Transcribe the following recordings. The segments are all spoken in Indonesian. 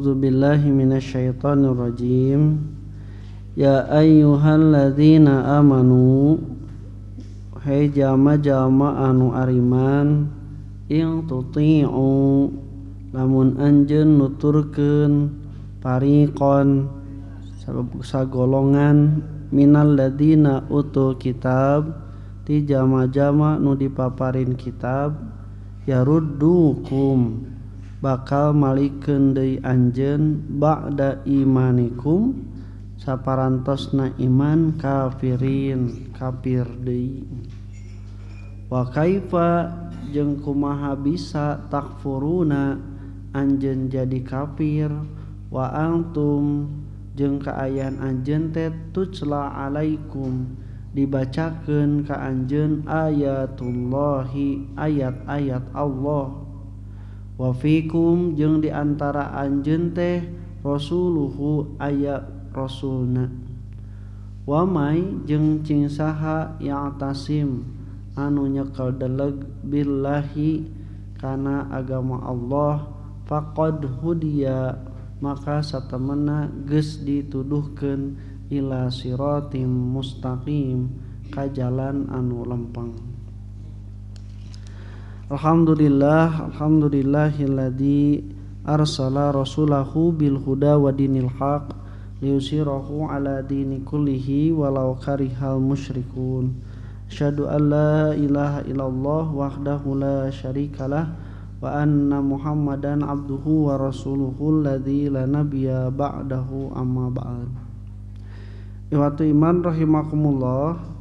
A'udzu billahi minasyaitonir rajim. Ya ayyuhalladzina amanu, hai jama-jama anu ariman, ing tuti'u lamun anjeun nuturkeun pariqon sagolongan minal ladzina utul kitab ti jama-jama nu dipaparin kitab, yaruddukum bakal malikeun deui anjeun ba'da imanikum saparantosna iman kafirin kafir deui. Wa kaifa jeung kumaha bisa takfuruna anjeun jadi kafir wa antum jeung kaayaan anjeun teh tutsla alaikum dibacakeun ka anjeun ayatullahi ayat-ayat Allah, wa fikum jeung diantara anjeun teh rasuluhu aya rasulna, wa may jeung cing saha ya'tasim anu nyekel deleg billahi kana agama Allah faqad hudiya maka satemena geus dituduhkeun ila siratim mustaqim ka jalan anu lempeng. Alhamdulillahilladzi arsala rasulahu bil huda wa dinil haq liyusirahu ala dini kullihi walau karihal musyrikun. Asyhadu an la ilaha illallah wahdahu la syarikalah wa anna muhammadan abduhu wa rasuluhu alladzi la nabiyya ba'dahu amma ba'd. Iwatu iman rahimakumullah,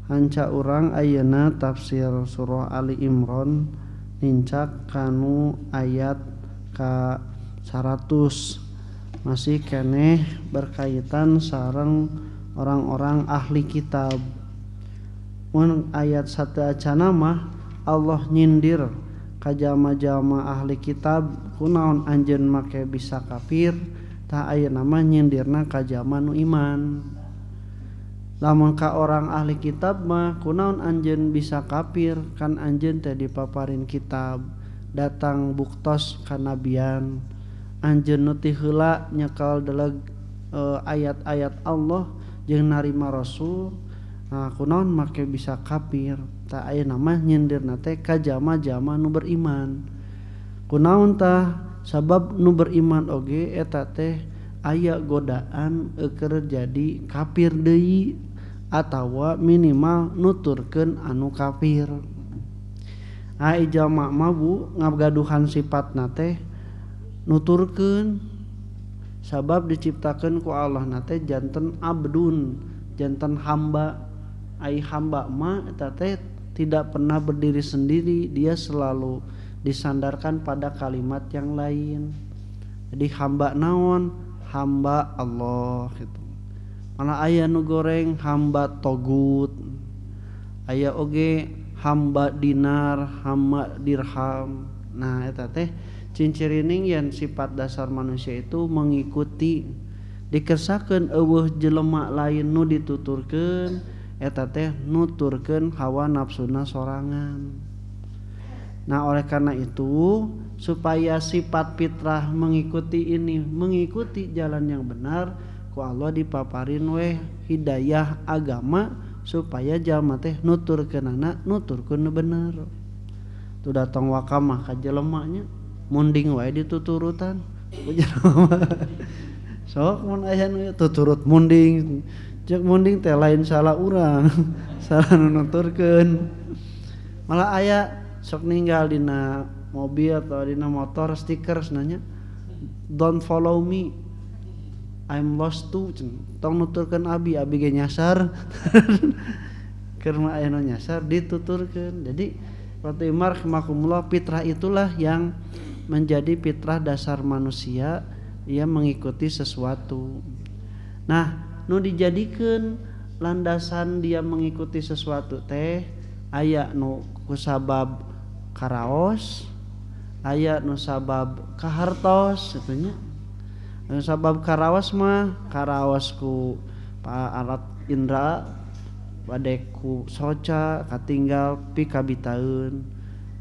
hanca urang ayeuna tafsir surah Ali Imran nincak kanu ayat ka 100, masih keneh berkaitan sareng orang-orang ahli kitab. Mun ayat sateacana mah Allah nyindir ka jama-jama ahli kitab kunaon anjeun make bisa kafir, tah ayeuna mah nyindirna ka jama nu iman. Lamun ka orang ahli kitab mah kunaon anjeun bisa kafir, kan anjeun teh dipaparin kitab, datang buktos kanabian, anjeun nu ti heula nyekel deleg ayat-ayat Allah jeung narima rasul. Nah, kunaon make bisa kafir, tah ayeuna mah nyindirna teh ka jama-jama nu beriman. Kunaon tah sabab nu beriman oge eta teh aya godaan keur jadi kafir deui atawa minimal nuturkeun anu kafir. Ai jama mah bu ngagaduhan sifatna teh nuturkeun, sabab diciptakeun ku Allah na teh janten abdun, janten hamba. Ai hamba mah eta teh tidak pernah berdiri sendiri, dia selalu disandarkan pada kalimat yang lain. Jadi hamba naon? Hamba Allah gitu. Mana aya nu goreng hamba togut, aya oge hamba dinar, hamba dirham. Nah eta teh cincirining yang sifat dasar manusia itu mengikuti, dikersakeun eueuh jelema lain nu dituturkeun eta teh nuturkeun hawa nafsuna sorangan. Nah oleh karena itu supaya sifat fitrah mengikuti ini, mengikuti jalan yang benar, ku Allah dipaparin weh hidayah agama supaya jalma teh nuturkeunana nuturkeun nu bener. Tu datang wakamah ka jelema nya munding wae dituturutan ku jelema. Sok mun aya nu tuturut munding, cek munding teh lain salah urang, salah nu nuturkeun. Malah aya sok ninggal dina mobil atau dina motor stiker nanya don't follow me, I'm lost too. Tong nuturkeun abi ge nyasar. Keur mah aya nu nyasar dituturkeun. Jadi waktu imar makumullah fitrah itulah yang menjadi fitrah dasar manusia, ia mengikuti sesuatu. Nah, nu dijadikeun landasan dia mengikuti sesuatu teh aya nu kusabab karaos, aya nu sabab kahartos atunya. Nu sabab karaos mah karaos ku alat indra bade ku soca katinggal pi kabitaeun.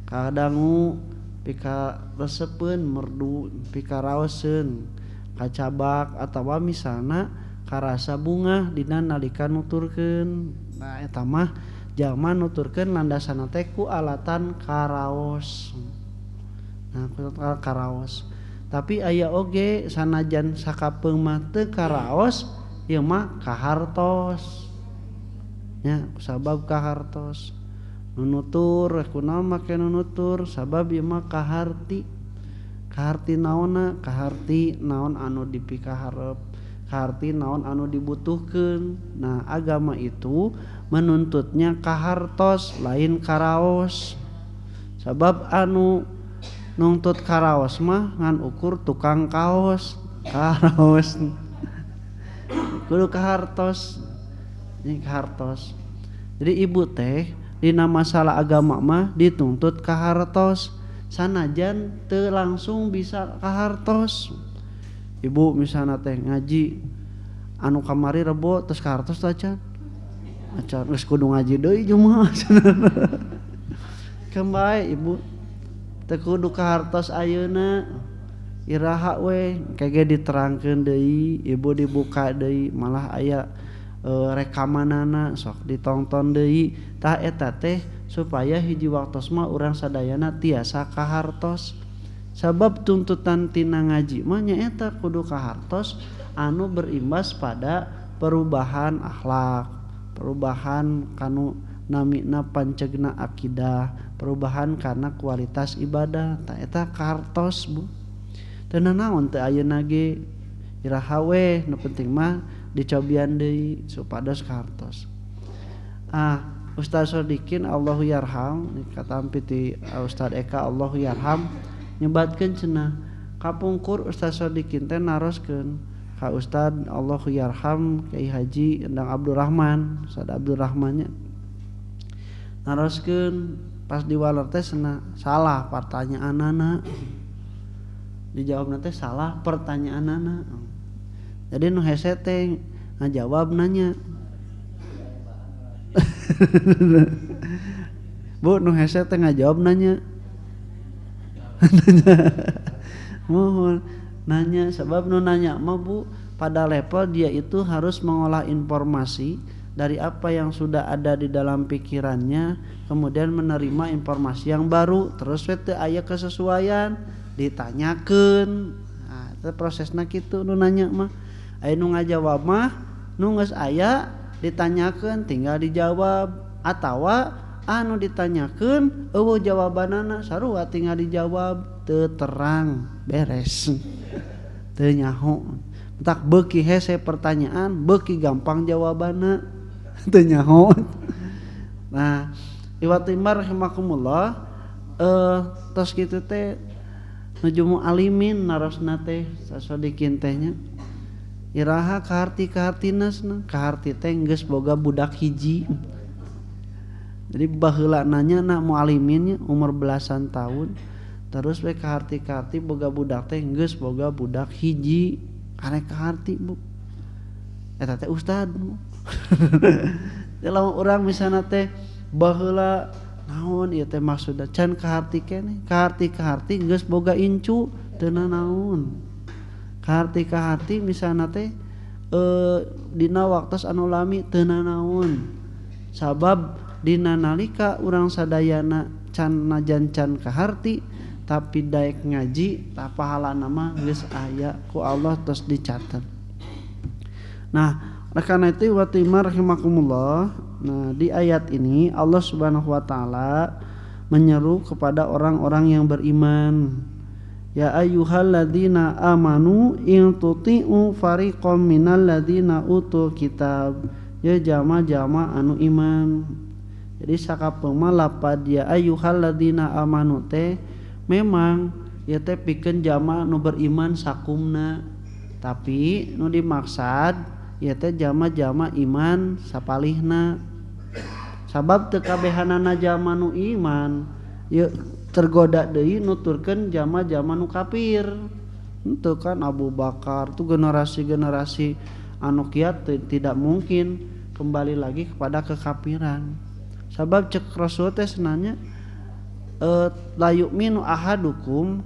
Kadangu pika resepeun merdu pika raoseun kacabak atawa misalna karasa bunga dina nalika nuturkeun. Nah eta mah jalma nuturkeun landasana teh ku alatan karaos. Nah ku karaos. Tapi aya oge sanajan sakapeung mah teu karaos ieu mah kahartos. Nya sabab kahartos. Nunutur kunaon make nunutur sabab ieu mah kaharti. Kaharti naonna? Kaharti naon anu dipikaharep, kaharti naon anu dibutuhkeun. Nah, agama itu menuntutnya kahartos lain karaos. Sabab anu nuntut karaos mah ngan ukur tukang kaos, karaos. Kudu kahartos. Ini kahartos. Jadi ibu teh dina masalah agama mah dituntut kahartos. Sanajan teu langsung bisa kahartos. Ibu misalna teh ngaji anu kamari rebo terus kahartos teh acan. Acan geus kudu ngaji deui jumaah. Kembae ibu teu kudu kahartos ayeuna. Iraha we kege diterangkeun deui, ibu dibuka deui malah aya rekamanana sok ditonton deui. Tah eta teh supaya hiji waktos mah urang sadayana tiasa kahartos. Sabab tuntutan tina ngaji mah nyaeta kudu kahartos anu berimbas pada perubahan akhlak, perubahan kanu namina pancegna akidah, perubahan karena kualitas ibadah. Ta eta kahartos Bu. Teu naon teu ayeuna ge iraha we nu penting mah dicobian deui supados kahartos. Ustaz Sodikin Allahu yarham kata piti Ustaz Eka Allahu yarham nyebatkeun cenah kapungkur Ustaz Sodikin teh naroskeun ka Ustaz Allahu yarham Kyai Haji Endang Abdurrahman Ustaz Abdurrahmannya naroskeun pas diwaler teh cenah salah pertanyaanana dijawabna teh salah pertanyaanana. Jadi nu hese teh ngajawab nanya Bu nu hese teh ngajawab nanya mohon nanya sebab nu nanya mah Bu pada level dia itu harus mengolah informasi dari apa yang sudah ada di dalam pikirannya kemudian menerima informasi yang baru terus we teu aya kesesuaian ditanyakeun. Nah itu prosesna kitu nu nanya mah aya nu ngajawab mah nu geus aya ditanyakeun tinggal dijawab atawa anu ditanyakeun eueuh jawabanana sarua tinggal dijawab teu terang beres teu nyaho tak beuki hese pertanyaan beuki gampang jawabanna teu nyaho. Nah iwatimar rahimakumullah tos kitu teh nuju alimin narosna teh sasodikin tehnya iraha kaharti-kahartinasna kaharti teh geus boga budak hiji. Jadi baheula nanya na mualiminnya umur belasan tahun terus we kaharti-kaharti boga budak teh geus boga budak hiji karek kaharti Bu eta teh ustad Bu. Lamun urang misalna teh baheula naon ieu teh maksudna can kaharti keneh kaharti geus boga incu teu naon. Kaharti misalna teh dina waktos anu lami teu nanaon. Sabab dina nalika urang sadayana can najan can kaharti tapi daek ngaji tah pahalana mah geus aya ku Allah tos dicatet. Nah, karena itu wa timar rahimakumullah. Nah, di ayat ini Allah Subhanahu wa taala menyeru kepada orang-orang yang beriman. Ya ayyuhalladzina amanu in tuti'u fariqam minal ladzina utul kitab. Ya jama-jama anu iman. Jadi sakapeung mah lapad ya ayyuhalladzina amanu teh memang ya teh pikeun jama nu beriman sakumna. Tapi nu dimaksad ya teh jama-jama iman sapalihna. Sabab teu kabehanana jama nu iman ya tergoda deui nuturkeun jama-jama nu kafir. Henteu kan Abu Bakar tu generasi-generasi anu kiat tidak mungkin kembali lagi kepada kekafiran. Sabab cek Rasul teh senanya la yu'minu ahadukum,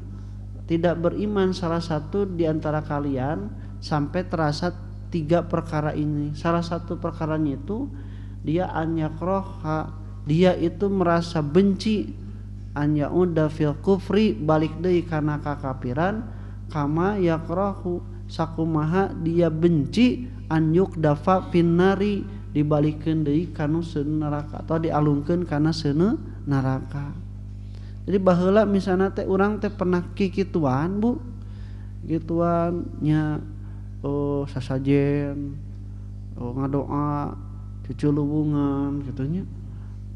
tidak beriman salah satu di antara kalian sampai terasa 3 perkara ini. Salah satu perkaranya itu dia an yakroha, dia itu merasa benci, an yauda fil kufri, balik deui kana kakafiran, kama yakrohu, sakumaha dia benci an yukdafa finnari, dibalikeun deui kana seuneu neraka atau dialungkeun kana seuneu neraka. Jadi baheula misalnya teh urang teh pernah kikituan Bu, gituan nya sasajen, ngadoa cucu lubungan gitunya.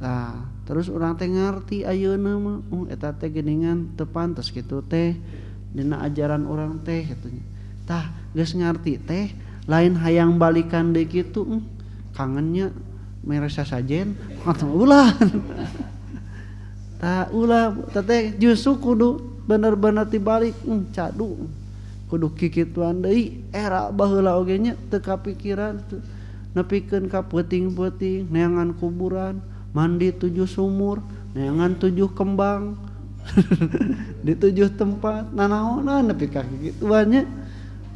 Tah terus urang teh ngarti ayeuna mah eta teh geuningan teu pantes kitu teh dina ajaran urang teh gitunya. Tah geus ngarti teh lain hayang balikan deui kitu, kangennya mere sasajen atuh ulah. Tah ulah teh justru kudu bener-bener tibalik, cadu kudu kikituan deui. Era baheula oge nya teu kapikiran teu nepikeun ka peuting-peuting, neangan kuburan, mandi 7 sumur, neangan 7 kembang di 7 tempat, nanaonan nepi ka kikituan nya.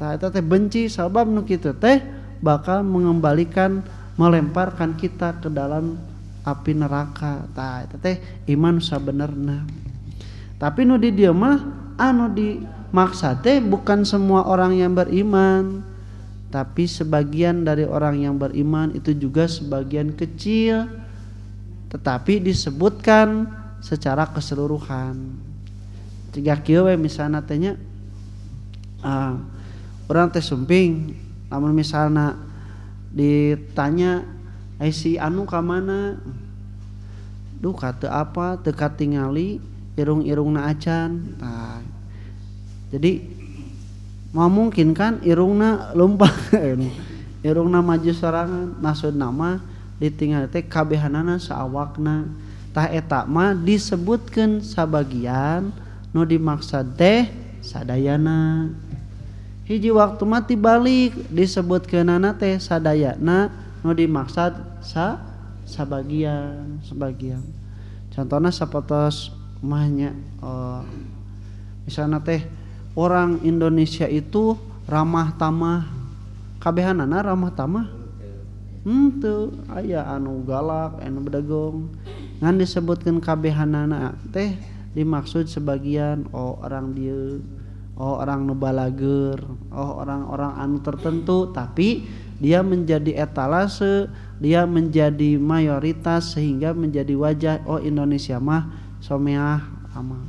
Tah eta teh benci sabab nu kitu teh bakal mengembalikan, melemparkan kita ke dalam api neraka. Tah eta teh iman sabenerna. Tapi nu di dieu mah anu dimaksud teh bukan semua orang yang beriman, tapi sebagian dari orang yang beriman itu juga sebagian kecil, tetapi disebutkan secara keseluruhan. Tiga kieu we misalna teh nya urang teh sumping lamun misalna ditanya ai si anu ka mana, duh kata apa teu katingali irung-irungna acan. Nah, jadi mau mungkin kan irungna lompat irungna maju sorangan, maksud nama ditinggal teh kabehanana saawakna. Tah eta mah disebutkeun sabagian, nu dimaksud teh sadayana. Hiji waktu mah tibalik disebutkeunana teh sadayana, nu dimaksud sebagian. Contohna sapotos mahnya misalnya teh orang Indonesia itu ramah tamah, kabehanana ramah tamah teu aya anu galak anu bedegong, ngan disebutkeun kabehanana teh dimaksud sebagian, orang dieu, orang nu balager, orang-orang anu tertentu, tapi dia menjadi etalase, dia menjadi mayoritas sehingga menjadi wajah Indonesia mah someah amal.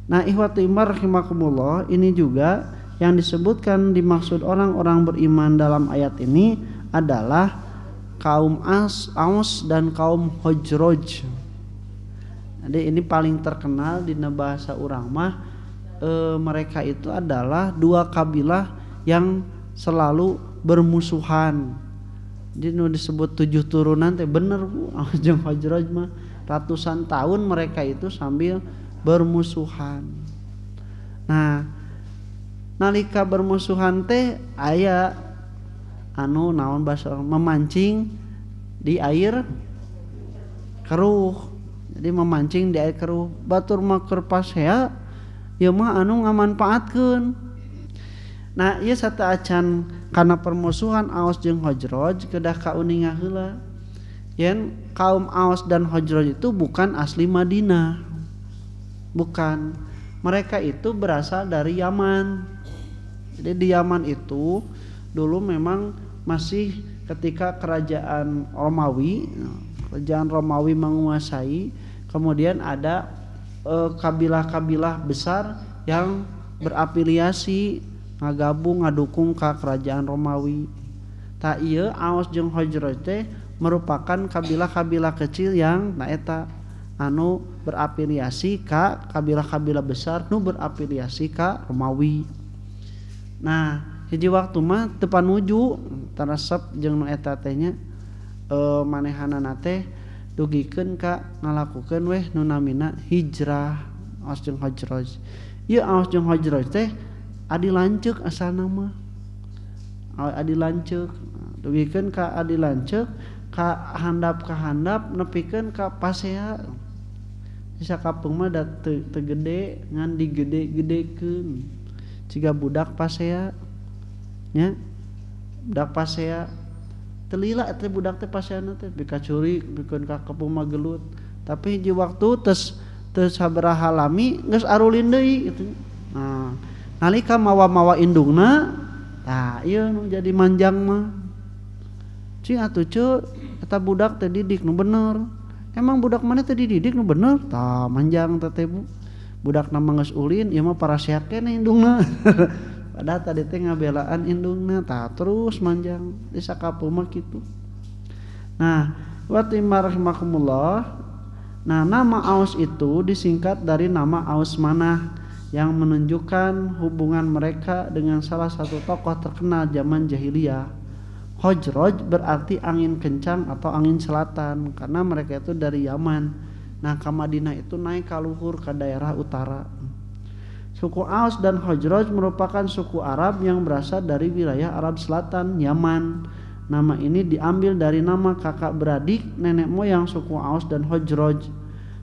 Nah, ikhwati iman rahimakumullah, ini juga yang disebutkan dimaksud orang-orang beriman dalam ayat ini adalah kaum Aus dan kaum Khazraj. Jadi ini paling terkenal di bahasa urang mah, mereka itu adalah 2 kabilah yang selalu bermusuhan. Jadi nu disebut 7 turunan teh bener Bu, Aus jeung Khazraj mah ratusan tahun mereka itu sambil bermusuhan. Nah, nalika bermusuhan teh aya anu naon bahasa memancing di air keruh. Jadi memancing di air keruh, batur mah keur pasea ieu mah anu ngamanfaatkeun. Nah, ieu sata acan kana permusuhan Aus jeung Khazraj kedah kauninga heula. Yen kaum Aus dan Khazraj itu bukan asli Madinah. Bukan. Mereka itu berasal dari Yaman. Jadi di Yaman itu dulu memang masih ketika kerajaan Romawi menguasai, kemudian ada kabilah-kabilah besar yang berafiliasi ngagabung ngadukung ka kerajaan Romawi. Ta ieu Aus jeung Khazraj teh merupakan kabilah-kabilah kecil yang eta anu berafiliasi ka kabilah-kabilah besar nu berafiliasi ka Romawi. Nah, hiji waktu mah teu panuju taresep jeung nu eta teh nya manehanana teh dugikeun ka ngalakukeun weh nu namina hijrah Aus jeung Khazraj. Ieu Aus jeung Khazraj teh adi lanceuk asalna mah. Adi lanceuk, dugikeun ka adi lanceuk ka handap nepikeun ka pasea. Sisa kapung mah da teu gede ngan digede-gedekeun. Ciga budak pasea nya. Budak pasea teu lila teh budak teh paseana teh bika curik bikeun ka kapung mah gelut. Tapi hiji waktu teu sabaraha lami geus arulin deui kitu. Nah, nalika mawa-mawa indungna, tah ieu nu jadi manjang mah. Cing atuh ce eta budak teh didik nu bener. Emang budak mana teh dididik nu bener? Tah manjang teh Bu. Budak na geus ulin ieu mah parasehat keneh indungna. Padahal tadi teh ngabelaan indungna, tah terus manjang di sakapeung mah kitu. Nah, wa rahimakumullah. Nah, nama Aus itu disingkat dari nama Aus Manah yang menunjukkan hubungan mereka dengan salah satu tokoh terkenal zaman jahiliyah. Hojroj berarti angin kencang atau angin selatan karena mereka itu dari Yaman. Nah, ke Madinah itu naik ke luhur ke daerah utara. Suku Aus dan Hojroj merupakan suku Arab yang berasal dari wilayah Arab Selatan, Yaman. Nama ini diambil dari nama kakak beradik nenek moyang suku Aus dan Hojroj.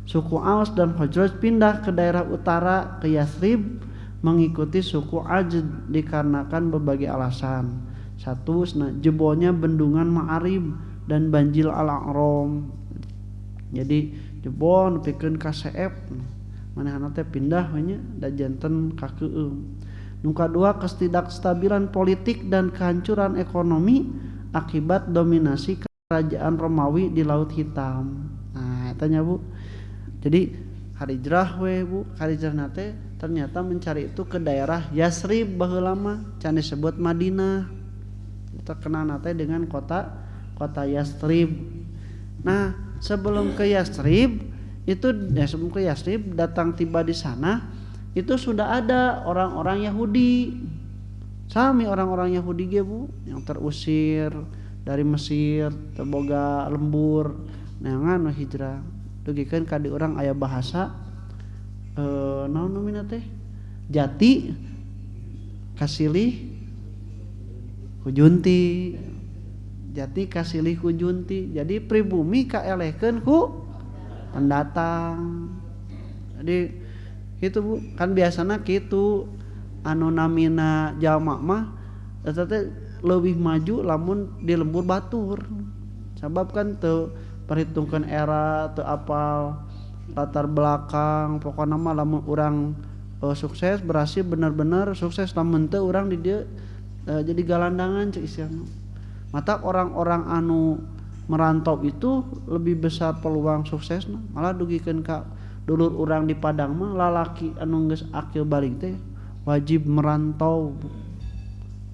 Suku Aus dan Hojroj pindah ke daerah utara ke Yathrib mengikuti suku Ajd dikarenakan berbagai alasan. Satu, jebolnya bendungan Ma'arib dan Banjil Al-A'ram. Jadi jebol nepikeun ka Seep. Manehna teh pindah we nya da janten ka Keueum. Nu kadua, ketidakstabilan politik dan kehancuran ekonomi akibat dominasi kerajaan Romawi di Laut Hitam. Nah, eta nya Bu. Jadi harijrah we Bu, harijrahna teh ternyata mencari itu ke daerah Yasrib baheula mah, can disebut Madinah. Terkenal teh dengan kota Yasrib. Nah, sebelum ke Yasrib itu sebelum ke Yasrib datang tiba di sana itu sudah ada orang-orang Yahudi. Sami orang-orang Yahudi ge Bu yang terusir dari Mesir, terboga lembur, neangan hijrah. Dugikeun ka di urang aya bahasa naon namina teh? Jati kasilih kujunti. Jati kasilih kujunti. Jadi pribumi kaelehkeun ku pendatang. Jadi itu Bu, kan biasana kitu anu namina jalma mah eta teh leuwih maju lamun di lembur batur. Sabab kan teu perhitungkeun era, teu apal latar belakang, pokona mah lamun urang sukses berhasil bener-bener sukses, lamun teu urang di dieu jadi galandangan cek istilahna. Mata orang-orang anu merantau itu lebih besar peluang suksesna. Malah dugikeun ka dulur urang di Padang mah lalaki anu geus akil balik teh wajib merantau.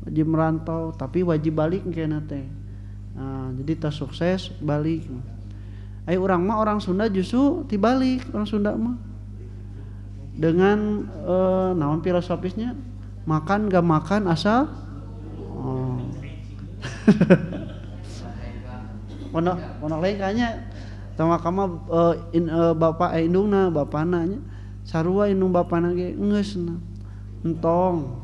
Wajib merantau tapi wajib balik kena teh. Nah, jadi tas sukses balik. Ai urang mah orang Sunda justru tibalik, orang Sunda mah dengan naon filosofisnya makan gak makan asal Pondok lain kayaknya sama kama bapak indungna bapana nya sarua indung bapana ge geus entong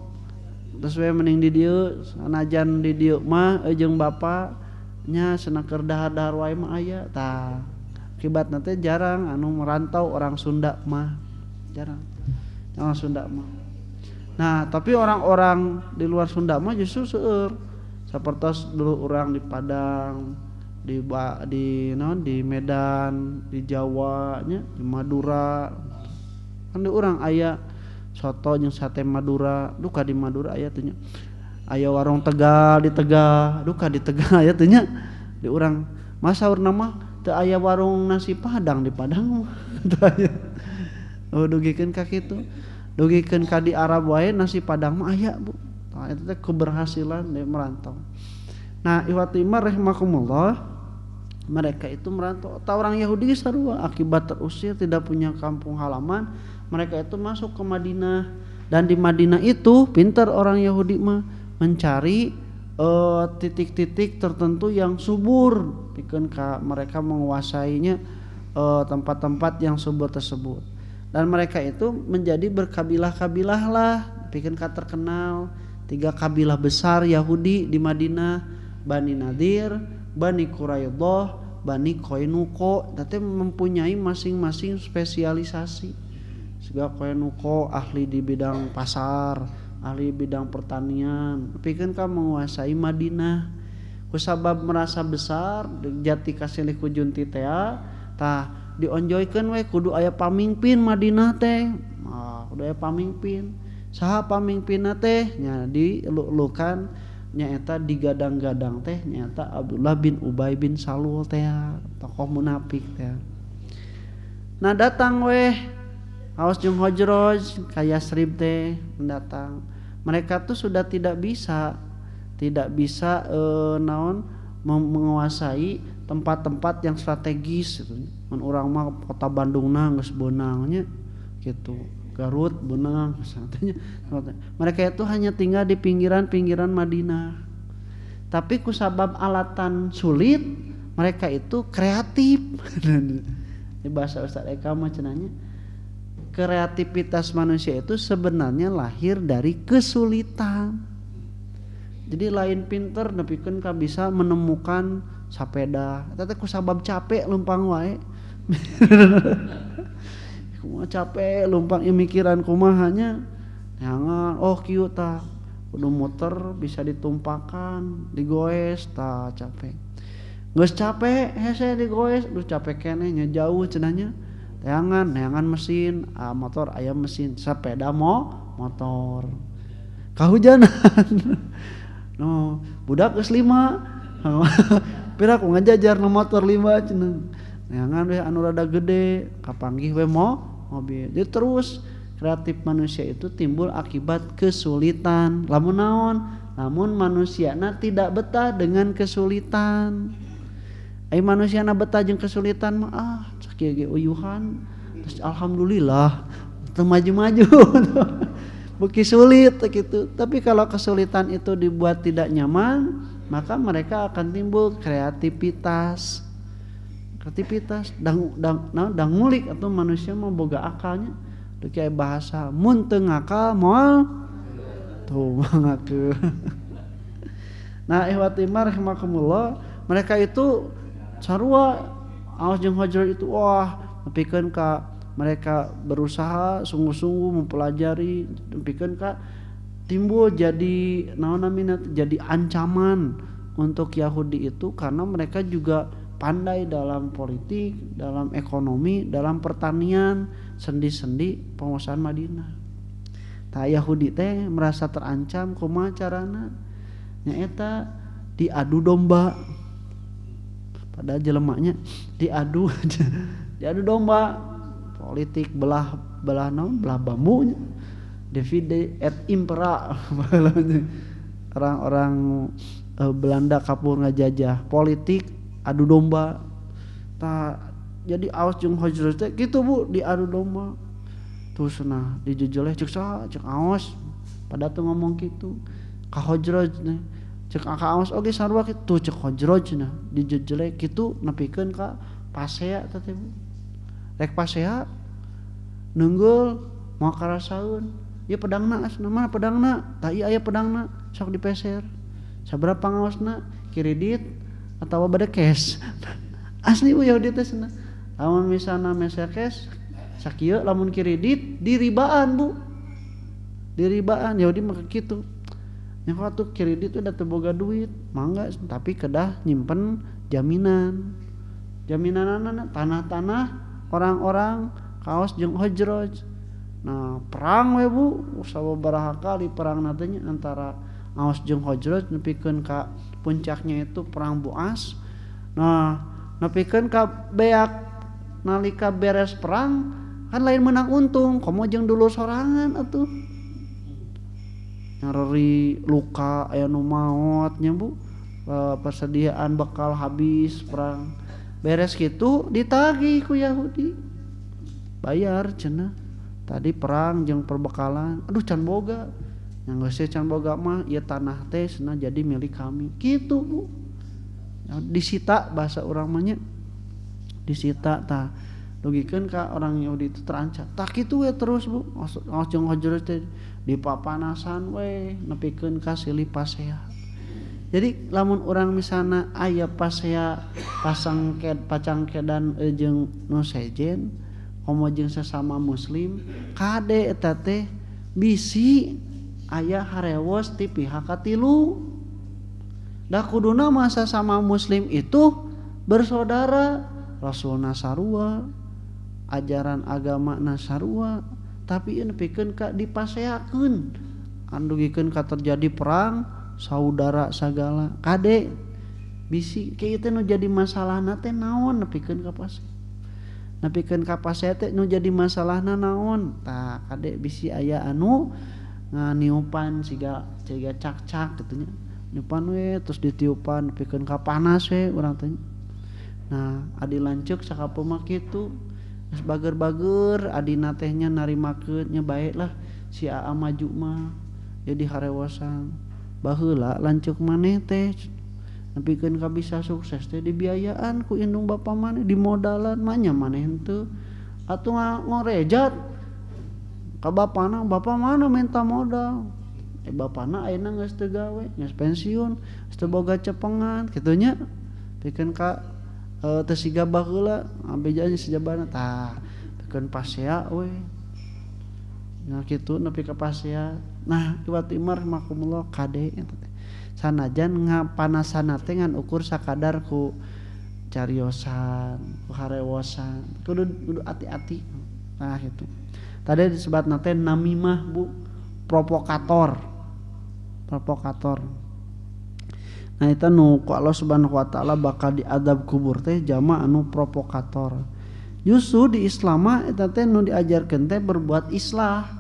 terus we mending di dieu sanajan di dieu mah jeung bapa nya cenah keur dahar-dahar wae mah aya tah akibatna teh jarang anu merantau orang Sunda mah jarang orang Sunda mah. Nah tapi orang-orang di luar Sunda mah justru seueur sapertos dulu orang di Padang, di Medan, di Jawa nya, di Madura. Kan di urang aya soto jeung sate Madura, duka di Madura aya teh nya. Aya warung Tegal di Tegal, duka di Tegal aya teh nya. Di urang masaurna mah teu aya warung nasi Padang di Padang mah. Teu aya. Oh dugikeun ka kitu. Dugikeun ka di Arab wae nasi Padang mah aya, Bu. Nah, itu teh keberhasilan dia merantau. Nah, ikhwati rahimakumullah, mereka itu merantau. Atau orang Yahudi sarua akibat terusir tidak punya kampung halaman, mereka itu masuk ke Madinah dan di Madinah itu pintar orang Yahudi mah mencari titik-titik tertentu yang subur, pikeun mereka menguasainya tempat-tempat yang subur tersebut. Dan mereka itu menjadi berkabilah-kabilah lah, pikeun terkenal. 3 kabilah besar Yahudi di Madinah, Bani Nadir, Bani Quraidah, Bani Qainuqa, tapi mempunyai masing-masing spesialisasi. Siga Qainuqa ahli di bidang pasar, ahli bidang pertanian, tapi kan menguasai Madinah. Kusabab merasa besar jati kasilih ku junti teh tah dionjoykeun we kudu aya pamimpin Madinah teh. Kudu aya pamimpin. Saha pamimpinna teh nya dilulukan nyaeta digadang-gadang teh nyaeta Abdullah bin Ubay bin Salul teh tokoh munafik teh. Nah datang weh Aus jeung Hojroj ka Yasrib teh mendatang. Mereka tuh sudah tidak bisa menguasai tempat-tempat yang strategis gitu. Mun urang mah kota Bandungna geus beunang nya gitu. Garut beunang katanya. Mereka itu hanya tinggal di pinggiran-pinggiran Madinah. Tapi kusabab alatan sulit, mereka itu kreatif. Di bahasa Ustaz Eka mah cenanya, kreativitas manusia itu sebenarnya lahir dari kesulitan. Jadi lain pinter nepikeun ka bisa menemukan sapeda. Eta teh kusabab capek lempang wae. Kumaha capek lumpang mikiran kumahanya jangan kieu tah kudu muter bisa ditumpakan digoes tah capek geus capek hese digoes duh capek keneh nya jauh cenahnya neangan mesin motor aya mesin sepeda motor kahujanan no budak geus 5 pira ku ngajajar no motor 5 cenah neangan we anu rada gede kapanggih we mobil. Jadi terus kreatif manusia itu timbul akibat kesulitan. Lamun naon? Lamun manusiana tidak betah dengan kesulitan. Manusiana betah jeung kesulitan mah sakieu ge uyuhan. Terus alhamdulillah teu maju-maju. Beuki sulit gitu. Tapi kalau kesulitan itu dibuat tidak nyaman, maka mereka akan timbul kreativitas dang ngulik atau manusia mau boga akalnya teu kayak bahasa mun teu ngakal moal tuh ngakeun. Nah ihwati rahimakumullah, mereka itu sarua Aus jeung Hajraj itu nepikeun ka mereka berusaha sungguh-sungguh mempelajari nepikeun ka timbul jadi jadi ancaman untuk Yahudi itu karena mereka juga pandai dalam politik, dalam ekonomi, dalam pertanian, sendi-sendi penguasaan Madinah. Tah Yahudi teh merasa terancam kumaha carana? Nyaeta diadu domba. Padahal jelemanya diadu domba politik belah bambu divide et impera. Orang-orang Belanda kapur ngajajah politik adu domba. Jadi Aus jeung Hajraj teh kitu Bu diadu domba. Terus nah dijejeleh cek Aus pada tuh ngomong kitu ka Hajraj teh. Cek ka Aus oge sarua kitu cek Hajraj nah dijejeleh kitu nepikeun ka pasea teh Bu. Rek pasea neungeul moal karasaeun. Ieu pedangna asna mana pedangna? Tah ieu aya pedangna sok dipeser. Sabaraha pangaosna? Kiridit atau bade cash. Asli Bu Yahudi teh cenah. Lamun misalna meser cash sakieu lamun kiridit diribaan Bu. Diribaan Yahudi mah kitu. Nya waktu kiridit udah teu boga duit, mangga tapi kedah nyimpen jaminan. Jaminanana tanah-tanah orang-orang Aus jeung Hajraj. Nah, perang we Bu, sababaraha kali perang nantinya antara Aus jeung Hajraj nepikeun ka puncaknya itu perang Buas. Nah, nepikeun ka beak nalika beres perang kan lain menang untung, komo jeung dulur sorangan atuh. Nyareri luka aya nu maot nya Bu. Persediaan bekal habis perang. Beres kitu ditagih ku Yahudi. Bayar cenah. Tadi perang jeung perbekalan, aduh can boga. Yang geus can boga mah ieu tanah teh cenah jadi milik kami. Kitu Bu. Disita bahasa urang mah nya. Disita tah. Dugikeun ka orang Yahudi itu terancam. Tah kitu we terus Bu. Aus jeung Hajraj teh dipapanasan we nepikeun ka silih pasea. Jadi lamun orang misalnya aya pasea pacang kedan jeung nu sejen komo jeung sesama muslim kade eta teh bisi aya harewos ti pihak katilu. Da kuduna masa sama muslim itu bersaudara, rasulna sarua, ajaran agama na sarua, tapi ieu nepikeun ka dipaseakeun andugikeun ka terjadi perang saudara sagala kade bisi kieu teh nu jadi masalahna teh naon nepikeun ka pasea. Nepikeun ka pasea teh nu jadi masalahna naon? Tah kade bisi aya anu nganiupan siga cak-cak kitu nya. Niupan we terus ditiupan nepikeun ka panas we urang teh. Nah, adi lanceuk sakapeuma kitu. Geus bager-bager adina teh nya narimakeun nya baelah si Aa maju mah jadi harewosan. Baheula lanceuk maneh teh nepikeun ka bisa sukses teh dibiayaan ku indung bapa maneh dimodalan mah nya maneh henteu. Atuh ngorejat ka bapana, bapa mana minta modal. Bapana ayeuna geus teu gawe, geus pensiun, geus teu boga cepengan kitu nya. Pikeun ka teu siga baheula abejana sejabana tah pikeun pasea we. Nah kitu nepi ka pasea. Nah, iwat imar makumullah kade eta teh. Sanajan ngapanasana teh ngan ukur sakadar ku cariosan, ku harewosan. Kudu ati-ati. Nah itu. Tadi disebutna teh namimah Bu, provokator. Nah itu nu ku Allah Subhanahu wa taala bakal diadab kubur teh jama anu provokator. Justru di Islam eta teh nu diajarkeun teh berbuat islah,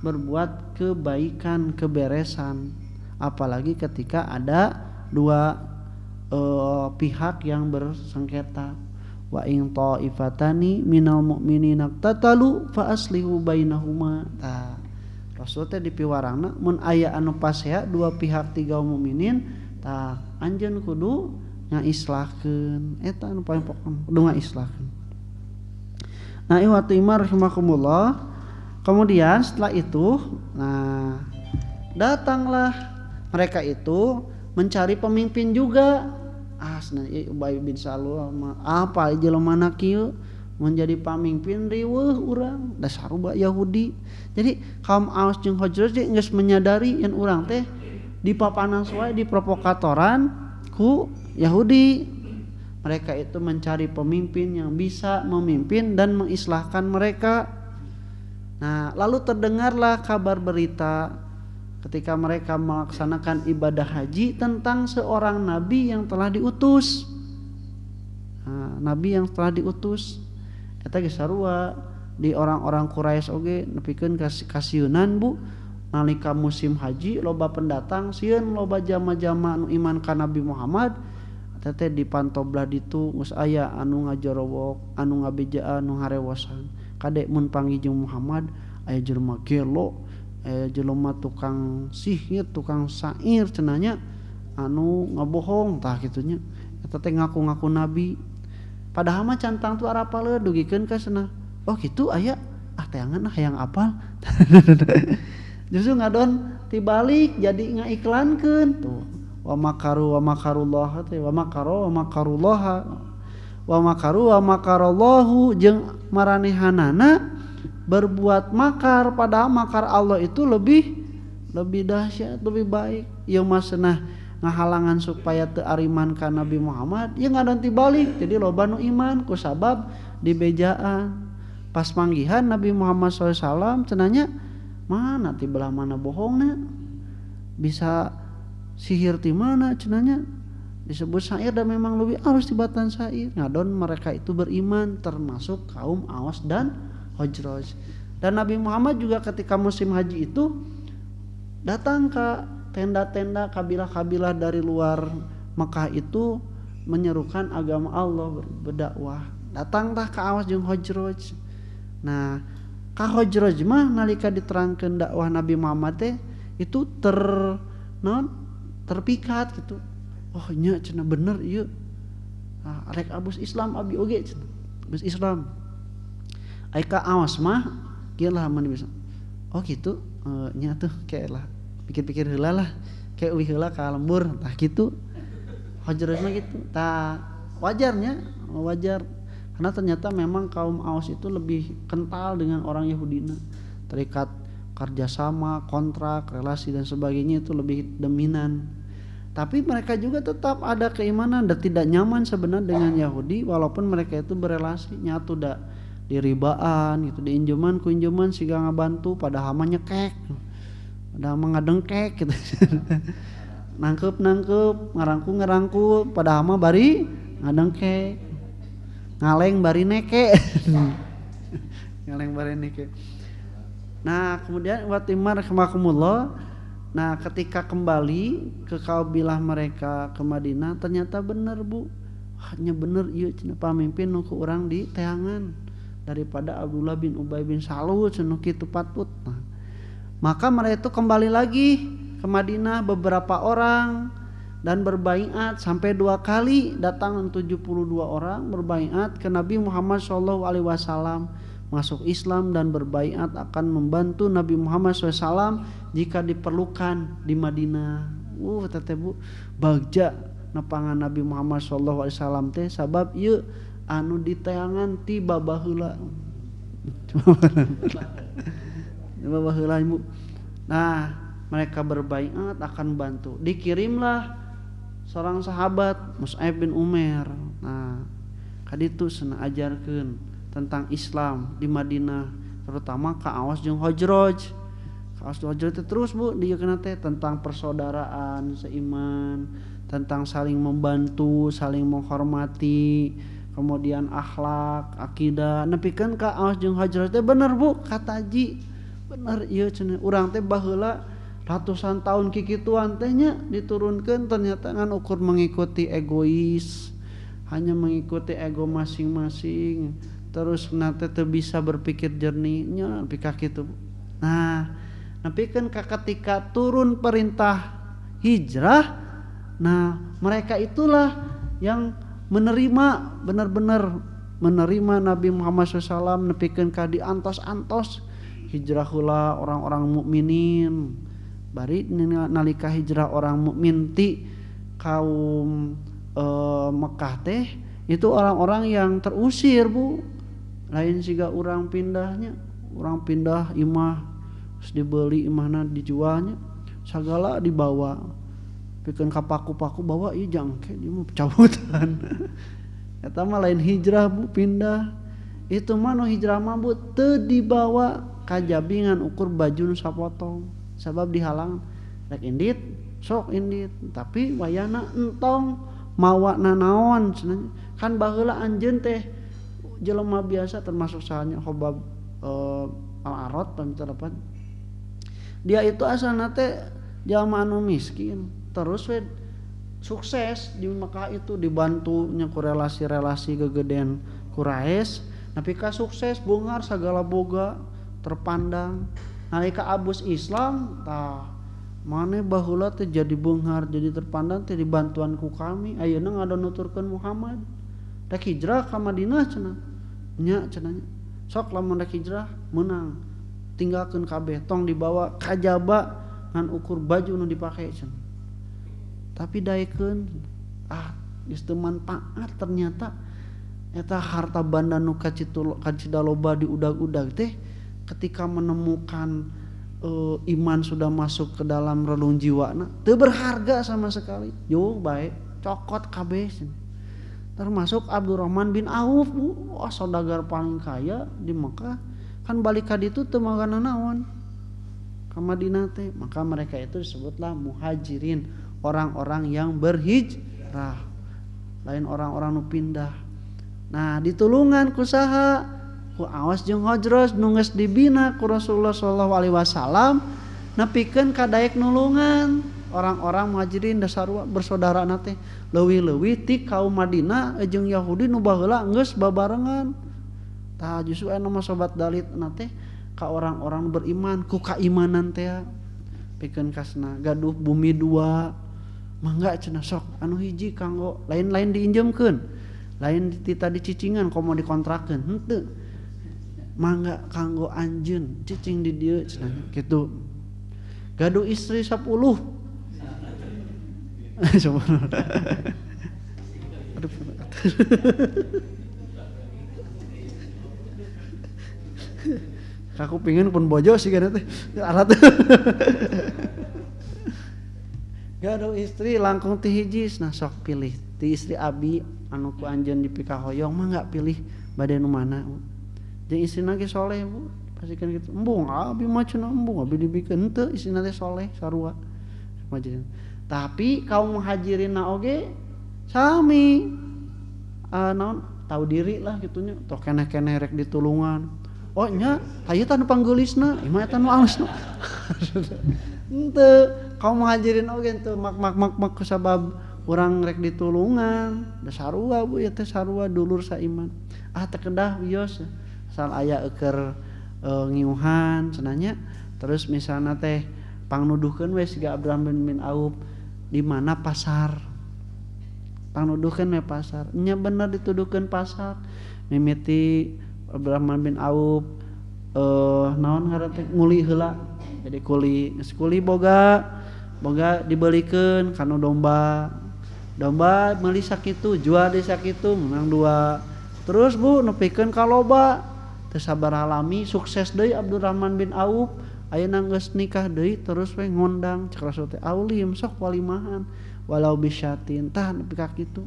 berbuat kebaikan, keberesan. Apalagi ketika ada dua pihak yang bersengketa. Wa in ta'ifatani minal mu'minina tatalu fa aslihu bainahuma. Tah Rasul teh dipiwarangna mun aya anu pasea dua pihak tiga mukminin tah anjeun kudu ngaislahkeun eta anu paling pokok kudu ngaislahkeun. Nah iwatu imar rahimakumullah. Kemudian setelah itu datanglah mereka itu mencari pemimpin juga. Sebenarnya Ubay bin Salul apa jelema kieu menjadi pemimpin riweuh urang da saruba Yahudi. Jadi kaum Aus jeung Khazraj geus menyadari yen urang teh dipapanas wae diprovokatoran ku Yahudi. Mereka itu mencari pemimpin yang bisa memimpin dan mengislahkan mereka. Nah, lalu terdengarlah kabar berita ketika mereka melaksanakan ibadah haji tentang seorang nabi yang telah diutus. Nabi yang telah diutus eta ge sarua di orang-orang Quraisy oge nepikeun kasieunan Bu nalika musim haji loba pendatang sieun loba jama-jama anu iman ka Nabi Muhammad eta teh dipantau belah ditu geus aya anu ngajorowok anu ngabejaan anu harewosan kade mun panggih Muhammad aya jelema gelo aya jelema tukang sihir tukang sair cenanya anu ngabohong tah kitu nya eta teh ngaku-ngaku nabi. Padahal mah cantang tu arapal dugikeun ka cenah. Oh kitu aya teangan hayang apal. Justru ngadon tibalik jadi ngaiklankeun tuh. Wa makaru wa makarullah teh wa makaru wa makarullah wa makaru wa makarallahu jeung maranehanana berbuat makar padahal makar Allah itu lebih dahsyat, lebih baik. Ieu mah cenah ngahalangan supaya teu ariman ka Nabi Muhammad ya ngadon tibalik jadi loba nu iman ku sabab dibejaan pas manggihan Nabi Muhammad SAW cenanya mana ti belah mana bohongna bisa sihir ti mana cenanya disebut syair dan memang lebih harus tibatan syair ngadon mereka itu beriman termasuk kaum Aws dan Khazraj. Dan Nabi Muhammad juga ketika musim haji itu datang ke tenda-tenda kabilah-kabilah dari luar Mekah itu menyerukan agama Allah berdakwah. Datanglah ke Aws jeung Khazraj. Nah, ka Khazraj mah nalika diterangkeun dakwah Nabi Muhammad teh itu terpikat gitu. Oh nya cenah bener ieu. Rek abus Islam abi oge cenah. Abus Islam. Ai ka Aws mah kieu lah mun bisa. Oh gitu nya tuh kayak lah pikir-pikir heula lah kayak uwi heula ka lembur tah kitu. Hajraj mah gitu. Tah wajarnya, wajar. Karena ternyata memang kaum Aus itu lebih kental dengan orang Yahudina. Terikat kerjasama, kontrak, relasi dan sebagainya itu lebih dominan. Tapi mereka juga tetap ada keimanan dan tidak nyaman sebenarnya dengan Yahudi walaupun mereka itu berelasi nyatu dak di ribaan gitu, di injeman ku injeman siga ngabantu padahal mah nyekek. Padahal mah ngadengkek gitu. Nangkep ngarangku padahal mah bari ngadengkek. Ngaleng bari neke. Ngaleng bari neke. Nah kemudian watimar rahimakumullah. Nah ketika kembali ke kabilah mereka ke Madinah ternyata benar bu, hanya benar iya cina pamimpin nuku orang di teangan daripada Abdullah bin Ubay bin Salul cenah kitu patut. Nah, maka mereka itu kembali lagi ke Madinah beberapa orang dan berbaiat sampai 2 kali datang 72 orang berbaiat ke Nabi Muhammad SAW masuk Islam dan berbaiat akan membantu Nabi Muhammad SAW jika diperlukan di Madinah. Teteh bu bagja nepangan Nabi Muhammad SAW teh sabab ieu anu diteangan ti babaheula. Babaheula ibu. Nah mereka berbaiat akan bantu. Dikirimlah seorang sahabat Mus'ab bin Umair. Nah kaditu cenah ajarkeun tentang Islam di Madinah terutama ka Awas jeung Khazraj. Ka Awas jeung Khazraj terus bu dieukeunan teh tentang persaudaraan seiman, tentang saling membantu, saling menghormati, kemudian akhlak, akidah. Nepikeun ka Awas jeung Khazraj teh bener bu kata Ji. Bener ieu cenah urang teh baheula ratusan tahun kikituan teh nya diturunkeun ternyata ngan ukur mengikuti egois, hanya mengikuti ego masing-masing. Terus nanti teu bisa berpikir jernihnya pika kitu. Nah, nepikeun ka ketika turun perintah hijrah, nah mereka itulah yang menerima benar-benar menerima Nabi Muhammad SAW nepikeun ka diantos-antos hijrah heula orang-orang mukminin. Bari nalika hijrah orang mukmin ti kaum Mekah teh itu orang-orang yang terusir bu. Lain siga orang pindahnya, orang pindah imah terus dibeli imahna dijualnya segala dibawa pikeun ka paku-paku bawa ieu jangke ieu mah cabutan. Eta mah lain hijrah bu pindah. Itu mah nu hijrah mah bu teu dibawa kajabingan ukur baju nu sapotong sabab dihalang rek indit sok indit tapi wayana entong mawa nanaon cenah kan baheula anjeun teh jelema biasa termasuk salahnya Khobab al-Arad pamiterepan. Dia itu asalna teh jalma anu miskin, terus we sukses di Mekah itu dibantunya ku relasi-relasi gegedean Quraisy, tapi ka sukses beunghar sagala boga terpandang. Nalika abus Islam tah maneh baheula teh jadi beunghar jadi terpandang teh dibantuan ku kami. Ayeuna ngadonuturkeun Muhammad. Rek hijrah ka Madinah cenah. Nya cenanya. Sok lamun rek hijrah menang. Tinggalkeun kabeh tong dibawa kajaba ngan ukur baju nu dipake cenah. Tapi daekeun geus teu manfaat ternyata eta harta banda nu kacida loba di udag-udag teh ketika menemukan iman sudah masuk ke dalam relung jiwana teu berharga sama sekali. Yo bae cokot kabeh cenah. Termasuk Abdurrahman bin Auf, saudagar paling kaya di Mekah, kan balik ka ditu teu magana naon ka Madinah teh. Maka mereka itu disebutlah muhajirin, orang-orang yang berhijrah, lain orang-orang nu pindah. Nah ditulungan ku saha? Ku Awas jeung Khazraj nu geus dibina ku Rasulullah SAW nepikeun ka daek nulungan orang-orang muhajirin da sarua bersaudara teh leuwih-leuwih ti kaum Madinah jeung Yahudi nu baheula geus babarengan. Tah justru anu mah sobat dalit teh ka orang-orang beriman ku kaimanan teh pikeun kasna gaduh bumi dua mangga cenah sok anu hiji kanggo lain-lain diinjemkeun, lain ti tadi cicingan komo dikontrakeun henteu. Mangga kanggo anjeun cicing di dieu cenah kitu. Gaduh istri 10 Coba. Aduh. Aku pengen pun bojo sih kan teh. Alat. Gak ada istri langkung ti hiji nah sok pilih ti istri abi anu ku anjeun dipika hoyong mah enggak pilih bade nu mana. Jeung istrina ge soleh Bu. Pasikeun kitu. Embung abi mah cenah embung abi dibikeun teu istrina teh soleh sarua. Tapi kaum muhajirinna oge sami naon tahu diri lah gitunya toh keneh-keneh rek ditulungan. Oh nya hayu tanu panggeulisna imah eta nu alusna. Henteu kaum muhajirin oge teu mak kusabab urang rek ditulungan da sarua Bu ya teh sarua dulur saiman teu kedah wios asal aya eukeur ngiuhan cenanya terus misalna teh pangnuduhkeun we siga Abdurrahman bin Auf di mana pasar pangnuduhkeun we pasar nya bener dituduhkeun pasar mimiti Abdurrahman bin Auf naon ngaran teh nguli heula jadi kuli boga dibelikeun kanu domba meuli sakitu jual di sakitu menang 2 terus Bu nepikeun ka loba teu sabaraha lami sukses deui Abdurrahman bin Auf ayeuna geus nikah deui terus we ngondang cek Rasul teh aulim sok walimahan walau bisyatin tah nepi ka kitu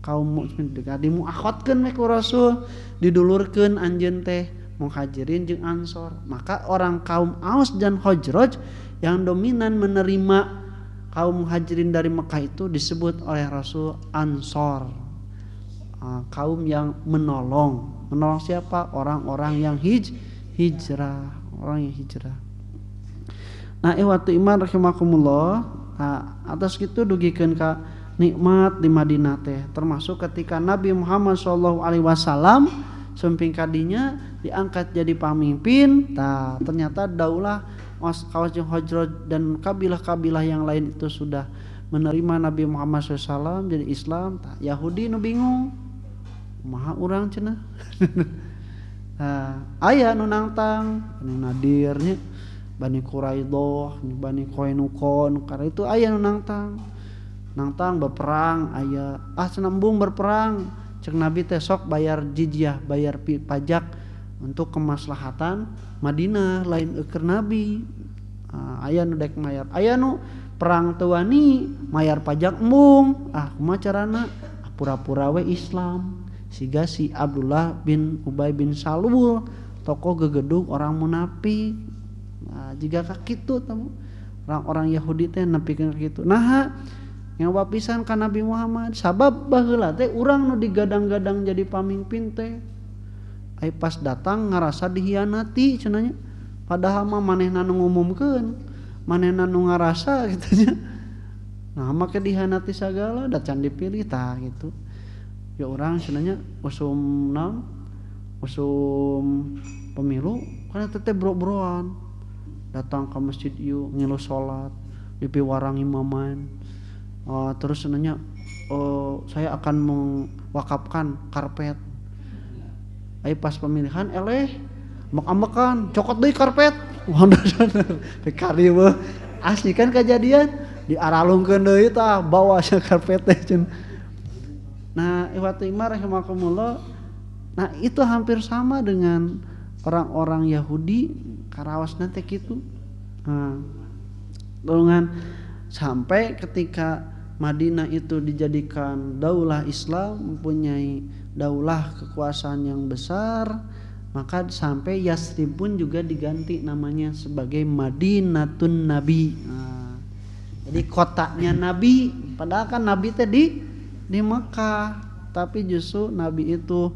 kaum mukmin dimuakhotkeun we ku Rasul didulurkeun anjeun teh Muhajirin jeung Ansor maka orang kaum Aus dan Khazraj yang dominan menerima kaum Muhajirin dari Mekah itu disebut oleh Rasul Ansor kaum yang menolong siapa orang-orang yang hijrah orang yang hijrah. Nah waktu iman rahimakumullah atas kitu dugikeun ka nikmat di Madinah teh termasuk ketika Nabi Muhammad SAW samping kadinya diangkat jadi pamimpin ternyata daulah Aus jeung Khazraj dan kabilah-kabilah yang lain itu sudah menerima Nabi Muhammad SAW jadi Islam Yahudi nu bingung kumaha urang cenah aya nu nantang Bani Nadir nya Bani Quraidah Bani Qainuqa karena itu aya nu nantang berperang aya senambung berperang cek Nabi teh sok bayar jizyah bayar pajak untuk kemaslahatan Madinah lain eukeur Nabi aya nu dek mayar aya nu perang teu wani mayar pajak embung kumaha carana pura-pura we Islam siga si Abdullah bin Ubay bin Salul tokoh gegedug orang munafik jiga ka kitu tamu orang-orang Yahudi teh nepikeun ka kitu yang wapisan ka Nabi Muhammad sabab baheula teh urang nu digadang-gadang jadi pamimpin teh ai pas datang ngarasa dihianati cenanya padahal mah manehna nu ngumumkeun manehna nu ngarasa kitu nya nah make dihianati sagala da can dipilih tah gitu ya urang cenanya usum pemilu kana teh bro-broan datang ke masjid ieu ngilu salat dipiwarang imaman terus nanya saya akan mewakafkan karpet pas pemilihan ambek-ambekan cokot deui karpet kari mah asli kan kejadian diaralungkeun deui tah bawa sia karpet teh cenah. Nah ikhwati iman rahimakumullah nah itu hampir sama dengan orang-orang Yahudi karaosna teh kitu golongan sampai ketika Madinah itu dijadikan daulah Islam mempunyai daulah kekuasaan yang besar maka sampai Yasrib pun juga diganti namanya sebagai Madinatun Nabi jadi kotanya Nabi padahal kan Nabi tadi di Mekah tapi justru Nabi itu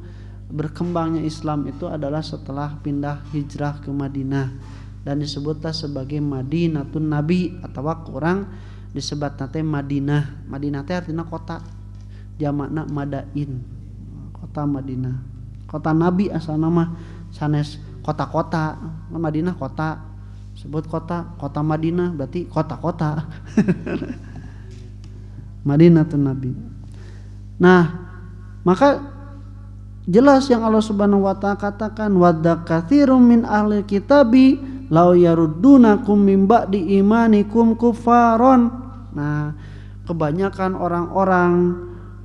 berkembangnya Islam itu adalah setelah pindah hijrah ke Madinah dan disebutlah sebagai Madinatun Nabi atau kurang disebut nate Madinah. Madinah teh artinya kota. Jamakna Madain. Kota Madinah. Kota Nabi asalna mah sanes kota-kota. Madinah kota. Sebut kota Madinah berarti kota-kota. Madinatun Nabi. Nah, maka jelas yang Allah Subhanahu wa taala katakan wadda katsirum min ahli kitabi law yaruddunakum min ba'di imanikum kufaron. Nah, kebanyakan orang-orang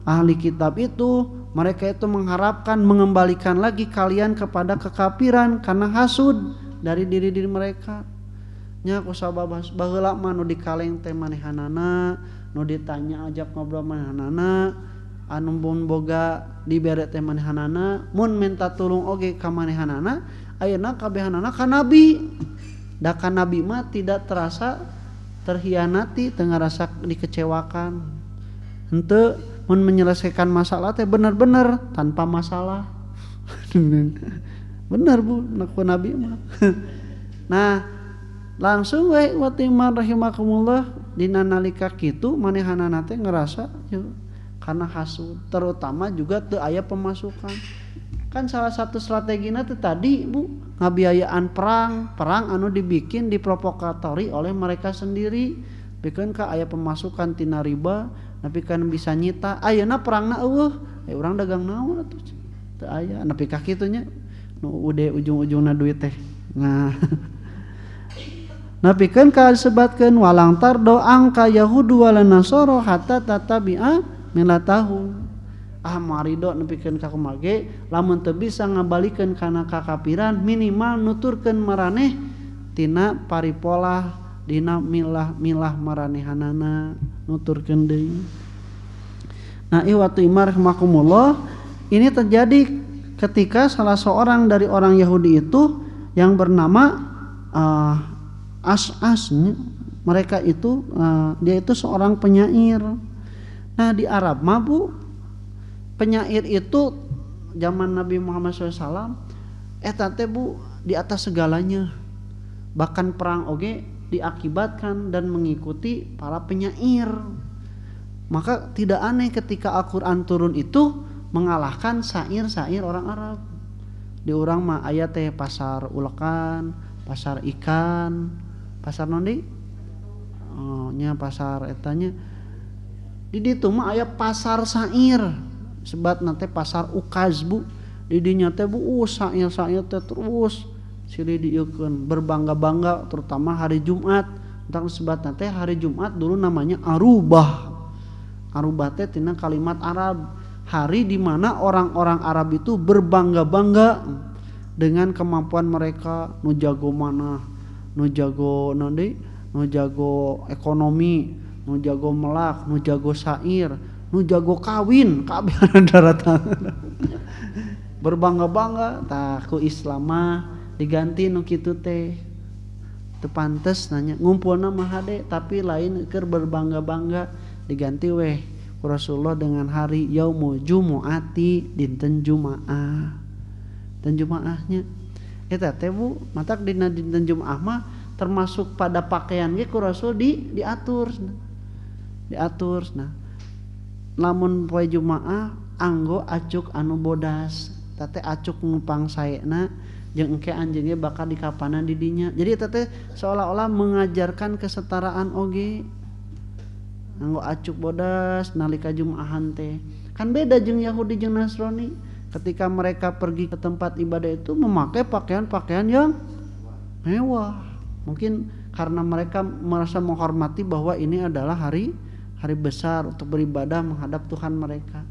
ahli kitab itu mereka itu mengharapkan mengembalikan lagi kalian kepada kekafiran karena hasud dari diri-diri mereka. Nya kusabab baheula mah nu dikaleng teh manehanana, nu ditanya ajak ngobrol manehanana, anu mun boga dibere teh manehanana, mun minta tulung oge ka manehanana, ayeuna kabehanana ka nabi. Da ka nabi mah tidak terasa terhianati, teu ngarasa dikecewakan. Henteu mun menyelesaikan masalah teh bener-bener tanpa masalah. Bener Bu, naku nabi mah. Nah, langsung we watimar rahimakumullah dina nalika kitu manehanana teh ngerasa karena hasud, terutama juga teu aya pemasukan. Kan salah satu strategina teh tadi Bu, ngabiayaan perang anu dibikin diprovokatori oleh mereka sendiri. Bikeun ka aya pemasukan tina riba, tapi kan bisa nyita. Ayeuna perangna eueuh, urang dagang naon atuh? Teu aya, nepi ka kitu nya. Nu ude ujung-ujungna duit teh. Nah, napikeun ka disebutkeun walang tardo angka yahudu wala nasoro hatta tatabi'a milatahu. Marido nepikeun ka kumage lamun teu bisa ngabalikeun kana kakafiran minimal nuturkeun maraneh tina paripolah dina milah maranehanana nuturkeun deui. Nah, iwatu imar rahimakumullah, ini terjadi ketika salah seorang dari orang Yahudi itu yang bernama As-As, mereka itu dia itu seorang penyair. Nah, di Arab mah Bu, penyair itu zaman Nabi Muhammad SAW eta teh Bu di atas segalanya. Bahkan perang oge diakibatkan dan mengikuti para penyair. Maka tidak aneh ketika Al-Qur'an turun itu mengalahkan syair-syair orang Arab. Di urang mah aya teh pasar ulekan, pasar ikan, pasar nondi? Nya pasar etanya. Di ditu mah aya pasar syair. Sebatna teh pasar ukaz Bu. Di dinya teh Bu syair-syair teh terus silih dieukeun berbangga-bangga, terutama hari Jumat. Tentang sebatna teh hari Jumat dulu namanya Arubah. Arubah teh tina kalimat Arab. Hari di mana orang-orang Arab itu berbangga-bangga dengan kemampuan mereka, nu jago manah, nu jago nanti, nu jago ekonomi, nu jago melak, nu jago syair, nu jago kawin, kabeh daratan. Berbangga-bangga, tah ku Islam mah diganti nu kitu teh. Teu pantes nanya ngumpulna mah hade tapi lain keur berbangga-bangga, diganti weh Rasulullah dengan hari yaumul jumu'ati, dinten Jumaah. Dan Jumaahnya eta teh Bu, matak dina dinten Jumaah mah termasuk pada pakaian ge ku Rasul diatur. Nah, lamun poe Jumaah anggo acuk anu bodas, teh acuk numpang saena jeung engke anjeun ge bakal dikapanan di dinya. Jadi eta teh seolah-olah mengajarkan kesetaraan oge. Anggo acuk bodas nalika Jumaahan teh kan beda jeung Yahudi jeung Nasrani. Ketika mereka pergi ke tempat ibadah itu memakai pakaian-pakaian yang mewah. Mungkin karena mereka merasa menghormati bahwa ini adalah hari besar untuk beribadah menghadap Tuhan mereka.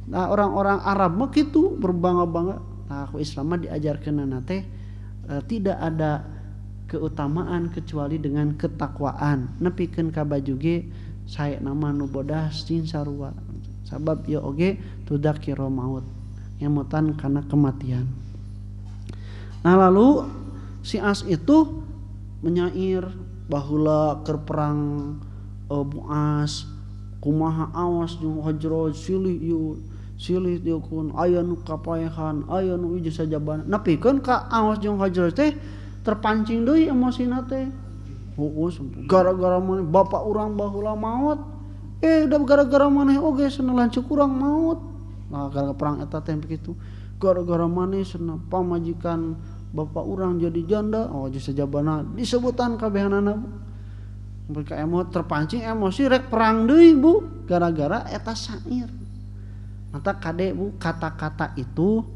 Nah, orang-orang Arab mah kitu berbangga-bangga. Nah, aku Islam mah diajarkeunana teh tidak ada keutamaan kecuali dengan ketakwaan. Nepikeun ka baju ge saya nama nu bodas cing sarua sabab ya oge tudakiro maut, ngemutan karena kematian. Nah, lalu si As itu menyair baheula keur perang Mu'az, kumaha awas jeung Hajraj silih diukun aya nu kapaehan aya nu ieu sajabana. Napikeun ka Awas jeung Hajraj teh terpancing deui emosina teh. Gara-gara maneh bapak urang baheula maut, udah gara-gara maneh oge cenah lancuk urang maut. Nah, gara-gara perang eta teh begitu. Gara-gara maneh cenah pamajikan bapak urang jadi janda, jeung sajabana disebutan kabehanana. Mereka terpancing emosi rek perang deui Bu, gara-gara eta syair. Mata kade Bu, kata-kata itu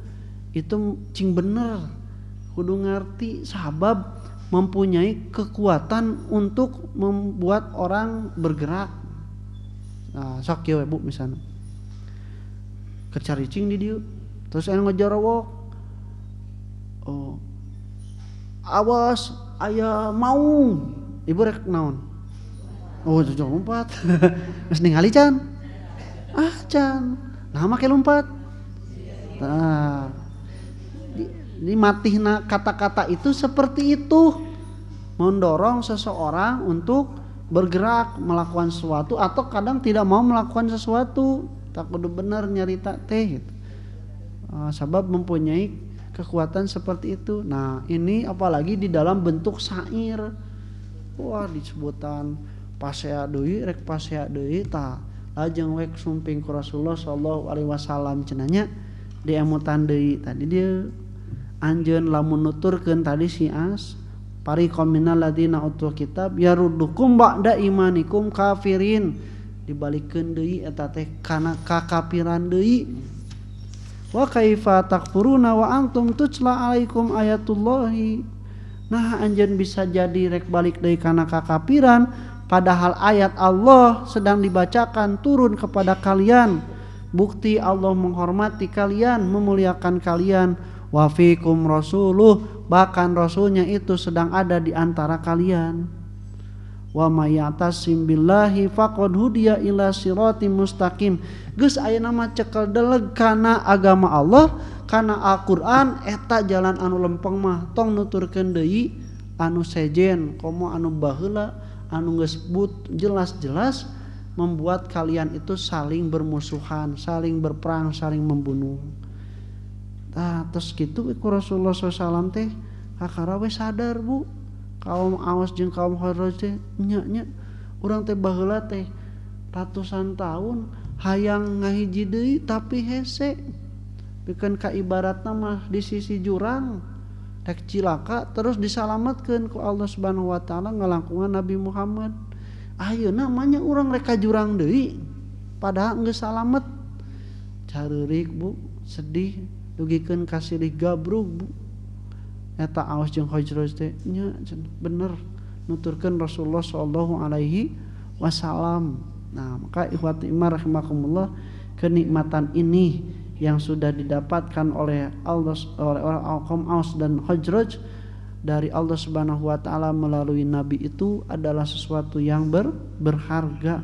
cing bener. Kudu ngerti sabab mempunyai kekuatan untuk membuat orang bergerak. Nah sok kieu Bu misalnya kecaricing di dieu terus anu ngejorowok oh awas aya maung ibu rek naon oh jujur lompat geus ningali can can nah make lompat nah di matihna kata-kata itu seperti itu mendorong seseorang untuk bergerak melakukan sesuatu atau kadang tidak mau melakukan sesuatu tak kudu bener nyarita teh gitu. Sebab mempunyai kekuatan seperti itu. Nah ini apalagi di dalam bentuk syair wah disebutan pasea deui rek pasea deui tah lajeng wek sumping ku Rasulullah sallallahu alaihi wasallam cenanya diemutan deui tadi dia anjeun lamun nuturkeun tadi si as pariqam minal ladina utul kitab yaruddukum ba'da imanikum kafirin dibalikeun deui eta teh kana kakafiran deui wa kaifa takfuruna wa antum tutla alaikum ayatullahi nah anjeun bisa jadi rek balik deui kana kakafiran padahal ayat Allah sedang dibacakan turun kepada kalian bukti Allah menghormati kalian memuliakan kalian wa fikum rasuluh bahkan rasulnya itu sedang ada di antara kalian wa may ya'tasim billahi faqad hudiya ila siratim mustaqim geus aya nama cekel deleg kana agama Allah kana Al-Qur'an eta jalan anu lempeng mah tong nuturkeun deui anu sejen komo anu baheula anu geus jelas-jelas membuat kalian itu saling bermusuhan saling berperang saling membunuh. Nah terus gitu Rasulullah SAW teh kakara we sadar Bu kaum Aws jeung kaum Khazraj teh nya urang teh baheula teh ratusan tahun hayang ngahiji deui tapi hese pikeun ka ibaratna mah di sisi jurang rek cilaka terus disalametkeun ku Allah Subhanahu wa taala ngalangkungan Nabi Muhammad ayeuna namanya urang rek ka jurang deui padahal geus salamet careurik Bu sedih dugikeun ka silih gabrug Bu eta Aws jeung Khazraj teh nya bener nuturkeun Rasulullah sallallahu alaihi wasallam. Nah maka ikhwati iman rahimakumullah kenikmatan ini yang sudah didapatkan oleh Allah oleh kaum Aws dan Khazraj dari Allah Subhanahu wa taala melalui nabi itu adalah sesuatu yang berharga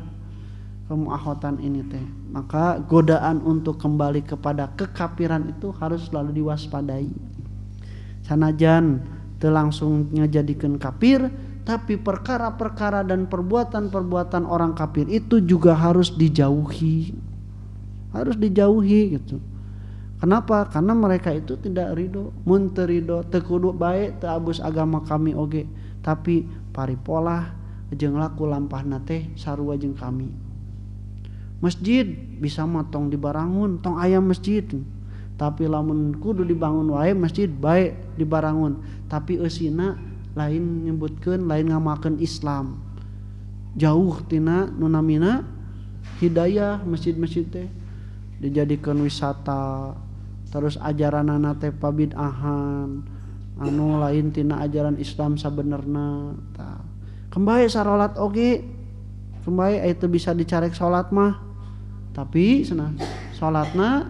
kemuakhwatan ini teh. Maka godaan untuk kembali kepada kekafiran itu harus selalu diwaspadai. Sanajan teu langsung ngajadikeun kafir, tapi perkara-perkara dan perbuatan-perbuatan orang kafir itu juga harus dijauhi. Harus dijauhi gitu. Kenapa? Karena mereka itu tidak ridho, mun teu ridho teu kudu bae teu abus agama kami oge, tapi paripolah jeung laku lampahna teh sarua jeung kami. Masjid bisa motong dibarangun, tong aya masjid. Tapi lamun kudu dibangun wae masjid bae dibarangun, tapi eusina lain nyebutkeun lain ngamakeun Islam. Jauh tina nu namina hidayah masjid-masjid teh dijadikeun wisata. Terus ajaranana teh pabid'ahan anu lain tina ajaran Islam sabenerna tah. Kembae sarolat oge. Kembae aya teu bisa dicarek salat mah. Tapi cenah salatna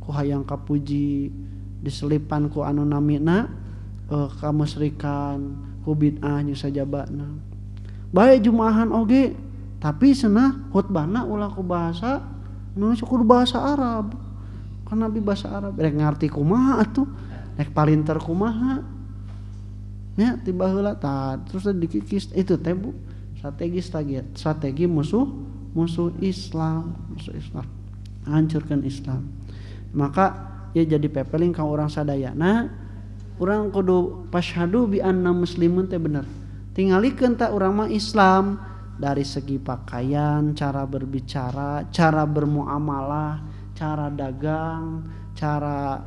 ku hayang kapuji diselipan ku anu namina kamusyrikan ku bid'ah nya sajabana. Bae jumaahan oge tapi cenah khutbahna ulah ku bahasa Indonesia kudu bahasa Arab. Kan Nabi bahasa Arab rek ngarti kumaha atuh rek palinter kumaha nya tiba heula tah terus dikikis itu teh Bu strategi musuh Islam hancurkan Islam. Maka ya jadi pepeling ka urang sadayana urang kudu pasyhadu bi anna muslimun teh bener tingalikeun teh urang mah Islam dari segi pakaian, cara berbicara, cara bermuamalah, cara dagang, cara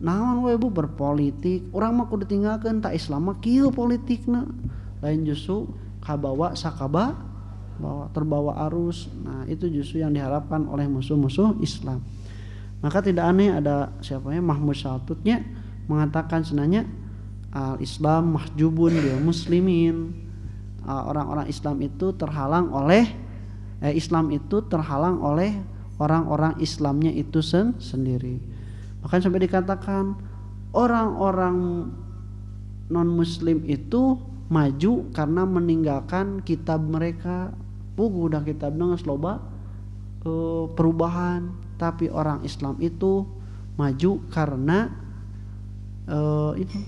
naon we Bu berpolitik. Urang mah kudu tinggalkeun tak Islam mah kieu politikna. Lain justru kabawa sakaba bawa terbawa arus. Nah, itu justru yang diharapkan oleh musuh-musuh Islam. Maka tidak aneh ada siapanya Mahmud Syaltutnya mengatakan sebenarnya al-Islam mahjubun bil muslimin. Orang-orang Islam itu terhalang oleh Islam itu terhalang oleh orang-orang Islamnya itu sendiri. Bahkan sampai dikatakan orang-orang non muslim itu maju karena meninggalkan kitab mereka. Puguh dah kitab geus loba perubahan, tapi orang Islam itu maju karena itu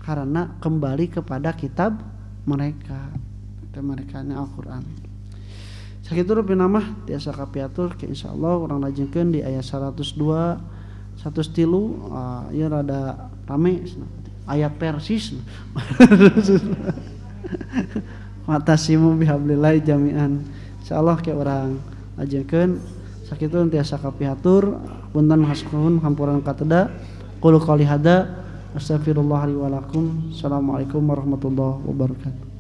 karena kembali kepada kitab mereka Al-Qur'an. Sakitu rupi nama tiasa kapiatur ke insyaallah urang lajengkeun di ayat 102 103 ieu rada rame ayat persis. Matasimu bihablillahi jami'an. Insyaallah ke urang lajengkeun sakitu tiasa kapiatur punten haskuhun hampuran kateda qul qouli hada astaghfirullah li wa lakum. Assalamualaikum warahmatullahi wabarakatuh.